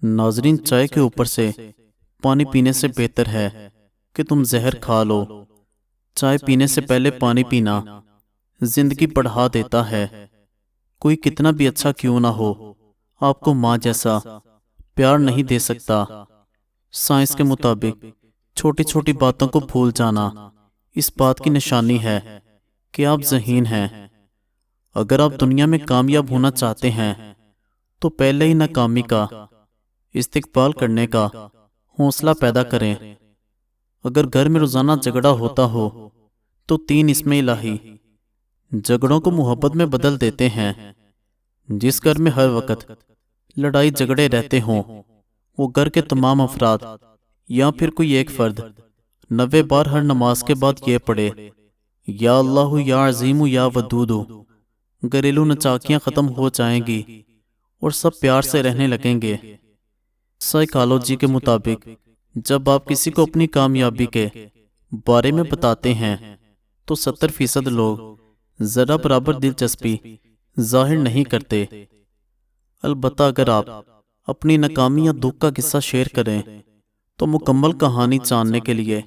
ناظرین، چائے کے اوپر سے پانی پینے سے بہتر ہے کہ تم زہر کھا لو۔ چائے پینے سے پہلے پانی پینا زندگی بڑھا دیتا ہے۔ کوئی کتنا بھی اچھا کیوں نہ ہو، آپ کو ماں جیسا پیار نہیں دے سکتا۔ سائنس کے مطابق چھوٹی چھوٹی باتوں کو بھول جانا اس بات کی نشانی ہے کہ آپ ذہین ہیں۔ اگر آپ دنیا میں کامیاب ہونا چاہتے ہیں تو پہلے ہی ناکامی کا استقبال کرنے کا حوصلہ پیدا کریں۔ اگر گھر میں روزانہ جھگڑا ہوتا ہو تو 3 اسم الہی جھگڑوں کو محبت میں بدل دیتے ہیں۔ جس گھر میں ہر وقت لڑائی جھگڑے رہتے ہوں، وہ گھر کے تمام افراد یا پھر کوئی ایک فرد 90 بار ہر نماز کے بعد یہ پڑھے، یا اللہ یا عظیم یا ودود، گھریلو نچاکیاں ختم ہو جائیں گی اور سب پیار سے رہنے لگیں گے۔ سائیکالوجی کے مطابق جب آپ کسی کو اپنی کامیابی کے بارے میں بتاتے ہیں تو 70% لوگ ذرا برابر دلچسپی ظاہر نہیں کرتے۔ البتہ اگر آپ اپنی ناکامی یا دکھ کا قصہ شیئر کریں تو مکمل کہانی جاننے کے لیے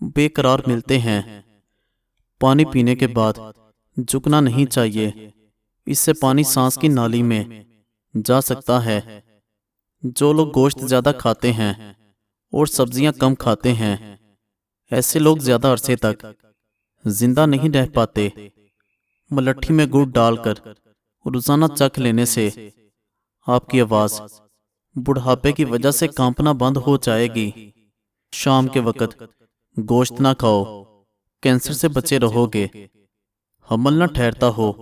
بے قرار ملتے ہیں۔ پانی پینے کے بعد جھکنا نہیں چاہیے، اس سے پانی سانس کی نالی میں جا سکتا ہے۔ جو لوگ گوشت زیادہ کھاتے ہیں اور سبزیاں کم کھاتے ہیں، ایسے لوگ زیادہ عرصے تک زندہ نہیں رہ پاتے۔ ملٹھی میں گڑ ڈال کر روزانہ چکھ لینے سے آپ کی آواز بڑھاپے کی وجہ سے کانپنا بند ہو جائے گی۔ شام کے وقت گوشت نہ کھاؤ، کینسر سے بچے رہو گے۔ حمل نہ ٹھہرتا ہو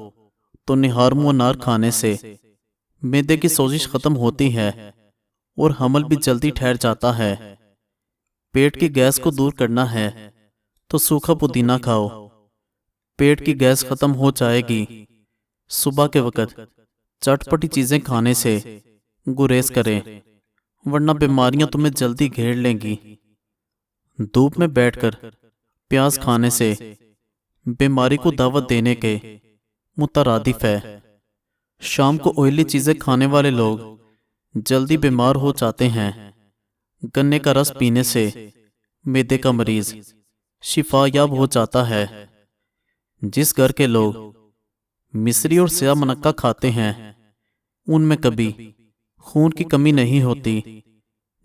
تو نہار منار کھانے سے معدے کی سوزش ختم ہوتی ہے اور حمل بھی جلدی ٹھہر جاتا ہے۔ پیٹ کی گیس کو دور کرنا ہے تو سوکھا پودینہ کھاؤ، پیٹ کی گیس ختم ہو جائے گی۔ صبح کے وقت چٹپٹی چیزیں کھانے سے گریز کریں، ورنہ بیماریاں تمہیں جلدی گھیر لیں گی۔ دھوپ میں بیٹھ کر پیاز کھانے سے بیماری کو دعوت دینے کے مترادف ہے۔ شام کو آئلی چیزیں کھانے والے لوگ جلدی بیمار ہو جاتے ہیں۔ گنے کا رس پینے سے معدے کا مریض شفا یاب ہو جاتا ہے۔ جس گھر کے لوگ مصری اور سیاہ منقہ کھاتے ہیں ان میں کبھی خون کی کمی نہیں ہوتی۔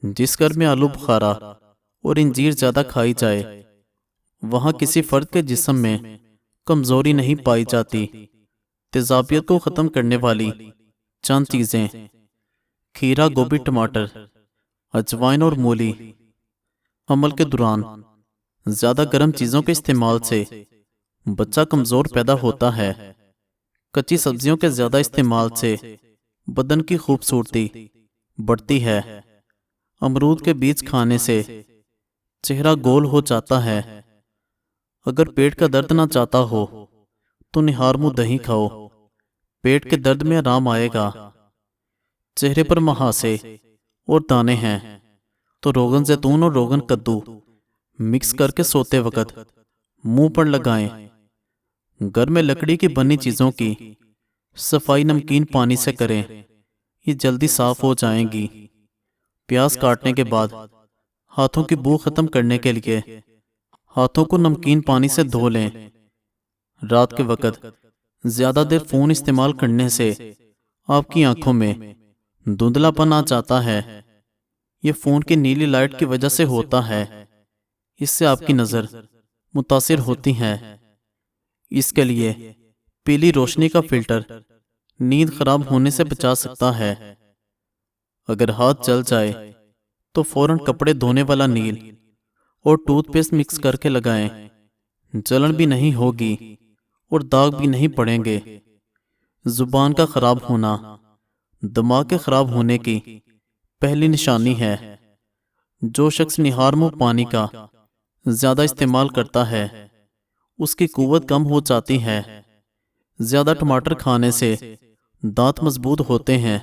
جس گھر میں آلو بخارا اور انجیر زیادہ کھائی جائے وہاں کسی فرد کے جسم میں کمزوری نہیں پائی جاتی۔ تیزابیت کو ختم کرنے والی چند چیزیں: کھیرا، گوبھی، ٹماٹر، اجوائن اور مولی۔ حمل کے دوران زیادہ گرم چیزوں کے استعمال سے بچہ کمزور پیدا ہوتا ہے۔ کچی سبزیوں کے زیادہ استعمال سے بدن کی خوبصورتی بڑھتی ہے۔ امرود کے بیج کھانے سے چہرہ گول ہو جاتا ہے۔ اگر پیٹ کا درد نہ چاہتا ہو تو نہار منہ دہی کھاؤ، پیٹ کے درد میں آرام آئے گا۔ چہرے پر مہاسے اور دانے ہیں تو روغن زیتون اور روغن کدو مکس کر کے سوتے وقت منہ پر لگائیں۔ گھر میں لکڑی کی بنی چیزوں کی صفائی نمکین پانی سے کریں، یہ جلدی صاف ہو جائیں گی۔ پیاز کاٹنے کے بعد ہاتھوں کی بو ختم کرنے کے لیے ہاتھوں کو نمکین پانی سے دھو لیں۔ رات کے وقت زیادہ دیر فون استعمال کرنے سے آپ کی آنکھوں میں دھندلا پن آ جاتا ہے۔ یہ فون کی نیلی لائٹ کی وجہ سے ہوتا ہے، اس سے آپ کی نظر متاثر ہوتی ہے۔ اس کے لیے پیلی روشنی کا فلٹر نیند خراب ہونے سے بچا سکتا ہے۔ اگر ہاتھ جل جائے تو فوراً کپڑے دھونے والا نیل اور ٹوتھ پیسٹ مکس کر کے لگائیں، جلن بھی نہیں ہوگی اور داغ بھی نہیں پڑیں گے۔ زبان کا خراب ہونا دماغ کے خراب ہونے کی پہلی نشانی ہے۔ جو شخص نہار منہ پانی کا زیادہ استعمال کرتا ہے اس کی قوت کم ہو جاتی ہے۔ زیادہ ٹماٹر کھانے سے دانت مضبوط ہوتے ہیں۔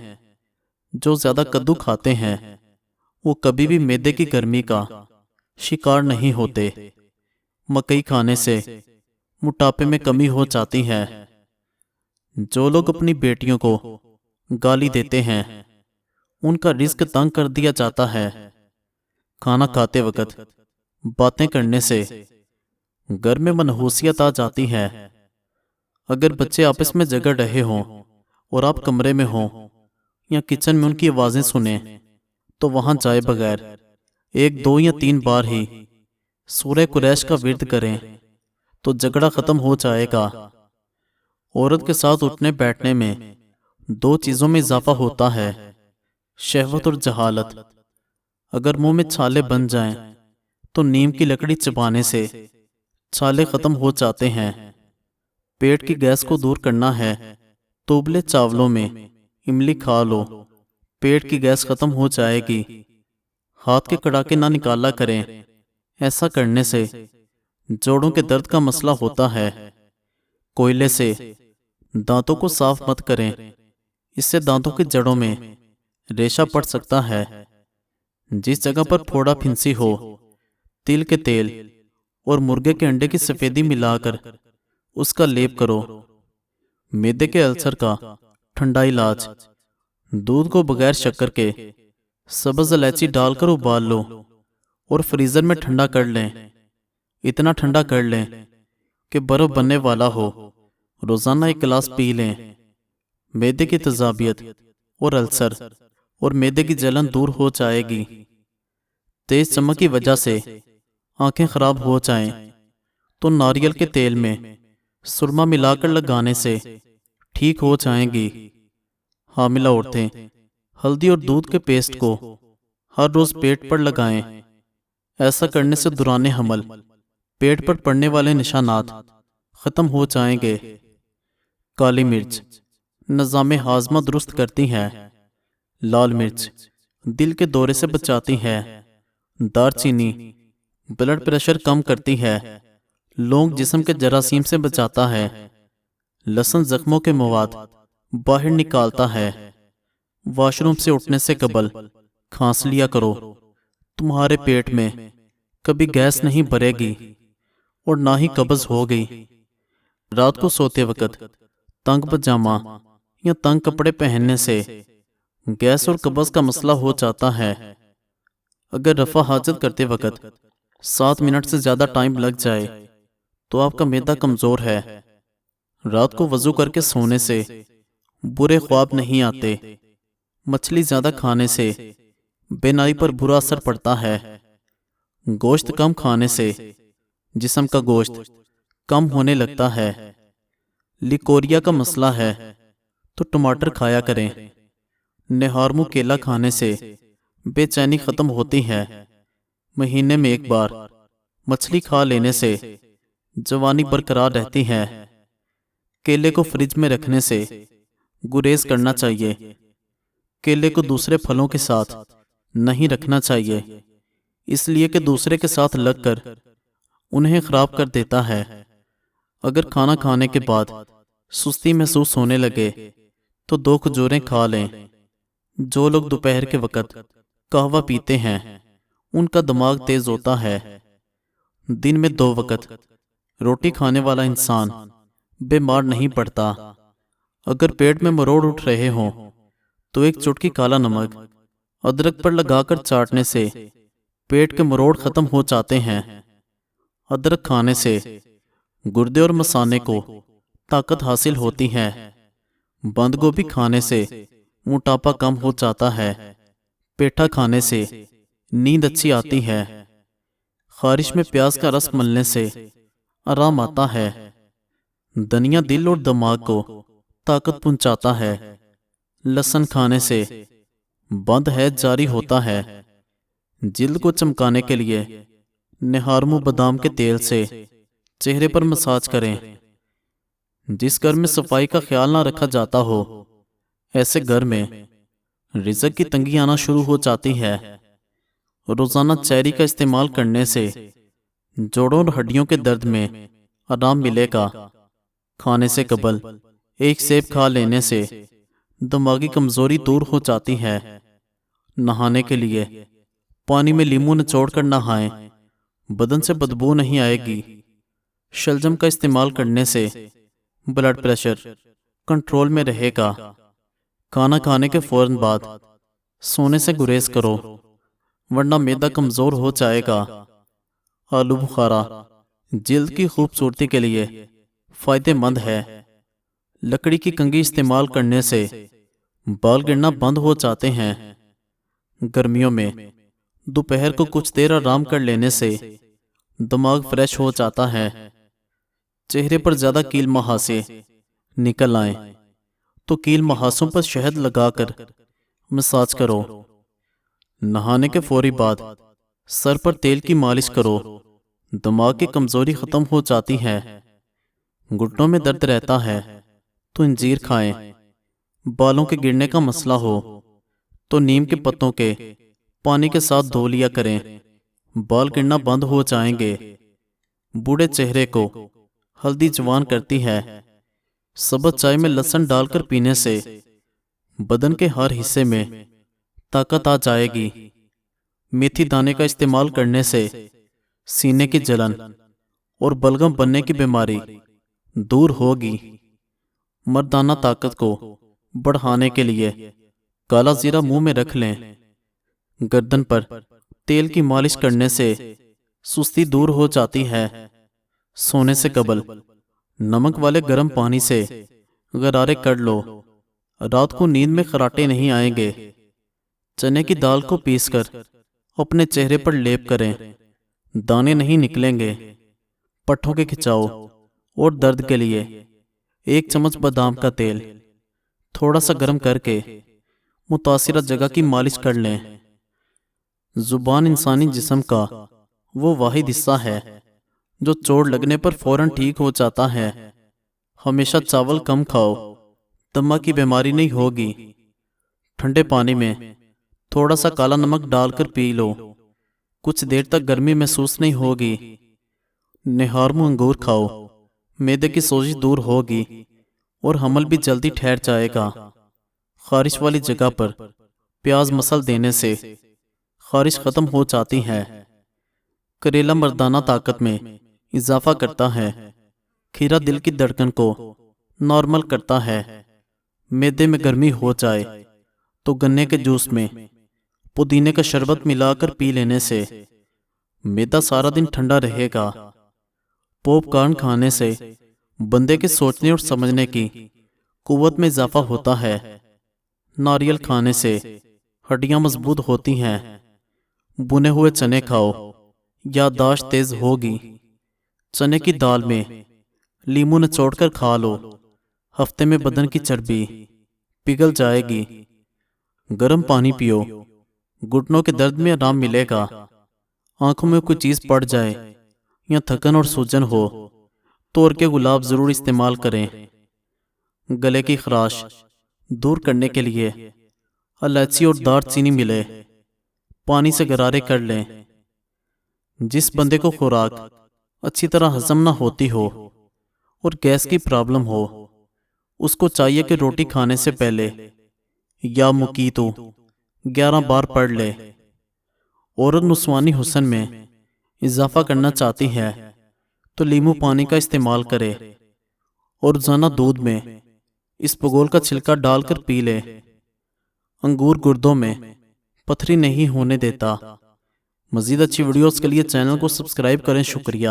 جو زیادہ کدو کھاتے ہیں وہ کبھی بھی معدے کی گرمی کا شکار نہیں ہوتے۔ مکئی کھانے سے موٹاپے میں کمی ہو جاتی ہے۔ جو لوگ اپنی بیٹیوں کو گالی دیتے ہیں ان کا رزق تنگ کر دیا جاتا ہے۔ کھانا کھاتے وقت باتیں کرنے سے گھر میں منحوسیت آ جاتی ہے۔ اگر بچے آپس میں جگڑ رہے ہوں اور آپ کمرے میں ہوں یا کچن میں ان کی آوازیں سنیں تو وہاں جائے بغیر 1 2 یا 3 بار ہی سورہ قریش کا ورد کریں تو جھگڑا ختم ہو جائے گا۔ عورت کے ساتھ اٹھنے بیٹھنے میں 2 چیزوں میں اضافہ ہوتا ہے، شہوت اور جہالت۔ اگر منہ میں چھالے بن جائیں تو نیم کی لکڑی چبانے سے چھالے ختم ہو جاتے ہیں۔ پیٹ کی گیس کو دور کرنا ہے تو ابلے چاولوں میں املی کھا لو، پیٹ کی گیس ختم ہو جائے گی۔ ہاتھ کے کڑاکے نہ نکالا کریں، ایسا کرنے سے جوڑوں کے درد کا مسئلہ ہوتا ہے۔ کوئلے سے دانتوں کو صاف مت کریں، اس سے دانتوں کی جڑوں میں ریشہ پڑ سکتا ہے۔ جس جگہ پر پھوڑا پھنسی ہو، تل کے تیل اور مرغے کے انڈے کی سفیدی ملا کر اس کا لیپ کرو۔ معدے کے السر کا ٹھنڈا علاج، دودھ کو بغیر شکر کے سبز الائچی ڈال کر ابال لو اور فریزر میں ٹھنڈا کر لیں۔ اتنا ٹھنڈا کر لیں کہ برف بننے والا ہو، روزانہ 1 گلاس پی لیں۔ معدے کی تیزابیت اور السر اور معدے کی جلن دور ہو جائے گی۔ تیز چمک کی وجہ سے آنکھیں خراب ہو جائیں تو ناریل کے تیل میں سرما ملا کر لگانے سے ٹھیک ہو جائیں گی۔ حاملہ عورتیں ہلدی اور دودھ کے پیسٹ کو ہر روز پیٹ پر لگائیں۔ ایسا کرنے سے دوران حمل پیٹ پر پڑنے والے نشانات ختم ہو جائیں گے۔ کالی مرچ نظام ہاضمہ درست کرتی ہے۔ لال مرچ دل کے دورے سے بچاتی ہے۔ دار چینی بلڈ پریشر کم کرتی ہے۔ لونگ جسم کے جراثیم سے بچاتا ہے۔ لہسن زخموں کے مواد باہر نکالتا ہے۔ واش روم سے اٹھنے سے قبل کھانس لیا کرو، تمہارے پیٹ میں کبھی گیس نہیں بھرے گی اور نہ ہی قبض ہوگی۔ رات کو سوتے وقت تنگ پجامہ یا تنگ کپڑے پہننے سے گیس اور قبض کا مسئلہ ہو جاتا ہے۔ اگر رفع حاجت کرتے وقت 7 منٹ سے زیادہ ٹائم لگ جائے تو آپ کا معدہ کمزور ہے۔ رات کو وضو کر کے سونے سے برے خواب نہیں آتے۔ مچھلی زیادہ کھانے سے بینائی پر برا اثر پڑتا ہے۔ گوشت کم کھانے سے جسم کا گوشت کم ہونے لگتا ہے۔ لیکوریا کا مسئلہ ہے تو ٹماٹر کھایا کریں۔ نہارمو کیلا کھانے سے بے چینی ختم ہوتی ہے۔ مہینے میں 1 بار مچھلی کھا لینے سے جوانی برقرار رہتی ہے۔ کیلے کو فریج میں رکھنے سے گریز کرنا چاہیے۔ کیلے کو دوسرے پھلوں کے ساتھ نہیں رکھنا چاہیے، اس لیے کہ دوسرے کے ساتھ لگ کر انہیں خراب کر دیتا ہے۔ اگر کھانا کھانے کے بعد سستی محسوس ہونے لگے تو 2 کھجوریں کھا لیں۔ جو لوگ دوپہر کے وقت قہوہ پیتے ہیں ان کا دماغ تیز ہوتا ہے۔ دن میں 2 وقت روٹی کھانے والا انسان بیمار نہیں پڑتا۔ اگر پیٹ میں مروڑ اٹھ رہے ہوں تو 1 چٹکی کالا نمک ادرک پر لگا کر چاٹنے سے پیٹ کے مروڑ ختم ہو جاتے ہیں۔ ادرک کھانے سے گردے اور مثانے کو طاقت حاصل ہوتی ہے۔ بند گوبھی کھانے سے موٹاپا کم ہو جاتا ہے۔ پیٹھا کھانے سے نیند اچھی آتی ہے۔ خارش میں پیاز کا رس ملنے سے آرام آتا ہے۔ دھنیا دل اور دماغ کو طاقت پہنچاتا ہے۔ لہسن کھانے سے بند ہیض جاری ہوتا ہے۔ جلد کو چمکانے کے لیے نہارمو بادام کے تیل سے چہرے پر مساج کریں۔ جس گھر میں صفائی کا خیال نہ رکھا جاتا ہو، ایسے گھر میں رزق کی تنگی آنا شروع ہو جاتی ہے۔ روزانہ چیری کا استعمال کرنے سے جوڑوں اور ہڈیوں کے درد میں آرام ملے گا۔ کھانے سے قبل 1 سیب کھا لینے سے دماغی کمزوری دور ہو جاتی ہے۔ نہانے کے لیے پانی میں لیموں نچوڑ کر نہائیں، بدن سے بدبو نہیں آئے گی۔ شلجم کا استعمال کرنے سے بلڈ پریشر کنٹرول میں رہے گا۔ کھانا کھانے کے فوراً بعد سونے سے گریز کرو ورنہ معدہ کمزور ہو جائے گا۔ آلو بخارا جلد کی خوبصورتی کے لیے فائدہ مند ہے۔ لکڑی کی کنگھی استعمال کرنے سے بال گرنا بند ہو جاتے ہیں۔ گرمیوں میں دوپہر کو کچھ دیر آرام کر لینے سے دماغ فریش ہو جاتا ہے۔ چہرے پر زیادہ کیل مہاسے نکل آئیں تو کیل مہاسوں پر شہد لگا کر مساج کرو۔ نہانے کے فوری بعد سر پر تیل کی مالش کرو، دماغ کی کمزوری ختم ہو جاتی ہے۔ گھٹنوں میں درد رہتا ہے تو انجیر کھائیں۔ بالوں کے گرنے کا مسئلہ ہو تو نیم کے پتوں کے پانی کے ساتھ دھو لیا کریں، بال گرنا بند ہو جائیں گے۔ بوڑھے چہرے کو ہلدی جوان کرتی ہے۔ سبز چائے میں لہسن ڈال کر پینے سے بدن کے ہر حصے میں طاقت آ جائے گی۔ میتھی دانے کا استعمال کرنے سے سینے کی جلن اور بلغم بننے کی بیماری دور ہوگی۔ مردانہ طاقت کو بڑھانے کے لیے کالا زیرہ منہ میں رکھ لیں۔ گردن پر تیل کی مالش کرنے سے سستی دور ہو جاتی ہے۔ سونے سے قبل نمک والے گرم پانی سے غرارے کر لو، رات کو نیند میں خراٹے نہیں آئیں گے۔ چنے کی دال کو پیس کر اپنے چہرے پر لیپ کریں، دانے نہیں نکلیں گے۔ پٹھوں کے کھچاؤ اور درد کے لیے 1 چمچ بادام کا تیل تھوڑا سا گرم کر کے متاثرہ جگہ کی مالش کر لیں۔ زبان انسانی جسم کا وہ واحد حصہ ہے جو چوٹ لگنے پر فوراً ٹھیک ہو جاتا ہے۔ ہمیشہ چاول کم کھاؤ، دمہ کی بیماری نہیں ہوگی۔ ٹھنڈے پانی میں تھوڑا سا کالا نمک ڈال کر پی لو، کچھ دیر تک گرمی محسوس نہیں ہوگی۔ نہارمو انگور کھاؤ، معدے کی سوزش دور ہوگی اور حمل بھی جلدی ٹھہر جائے گا۔ خارش والی جگہ پر پیاز مسل دینے سے خارش ختم ہو جاتی ہے۔ کریلا مردانہ طاقت میں اضافہ کرتا ہے۔ کھیرا دل کی دھڑکن کو نارمل کرتا ہے۔ معدے میں گرمی ہو جائے تو گنے کے جوس میں پودینے کا شربت ملا کر پی لینے سے معدہ سارا دن ٹھنڈا رہے گا۔ پوپ کارن کھانے سے بندے کے سوچنے اور سمجھنے کی قوت میں اضافہ ہوتا ہے۔ ناریل کھانے سے ہڈیاں مضبوط ہوتی ہیں۔ بنے ہوئے چنے کھاؤ، یادداشت تیز ہوگی۔ چنے کی دال میں لیموں نچوڑ کر کھا لو، ہفتے میں بدن کی چربی پگھل جائے گی۔ گرم پانی پیو، گھٹنوں کے درد میں آرام ملے گا۔ آنکھوں میں کوئی چیز پڑ جائے یا تھکن اور سوجن ہو تو اور کے گلاب ضرور استعمال کریں۔ گلے کی خراش دور کرنے کے لیے الائچی اور دار چینی ملے، پانی سے غرارے کر لیں۔ جس بندے کو خوراک اچھی طرح ہضم نہ ہوتی ہو اور گیس کی پرابلم ہو، اس کو چاہیے کہ روٹی کھانے سے پہلے یا مکیتو 11 بار پڑھ لے۔ عورت نسوانی حسن میں اضافہ کرنا چاہتی ہے تو لیمو پانی کا استعمال کرے اور روزانہ دودھ میں اس بگول کا چھلکا ڈال کر پی لے۔ انگور گردوں میں پتھری نہیں ہونے دیتا۔ مزید اچھی ویڈیوز کے لیے چینل کو سبسکرائب کریں۔ شکریہ۔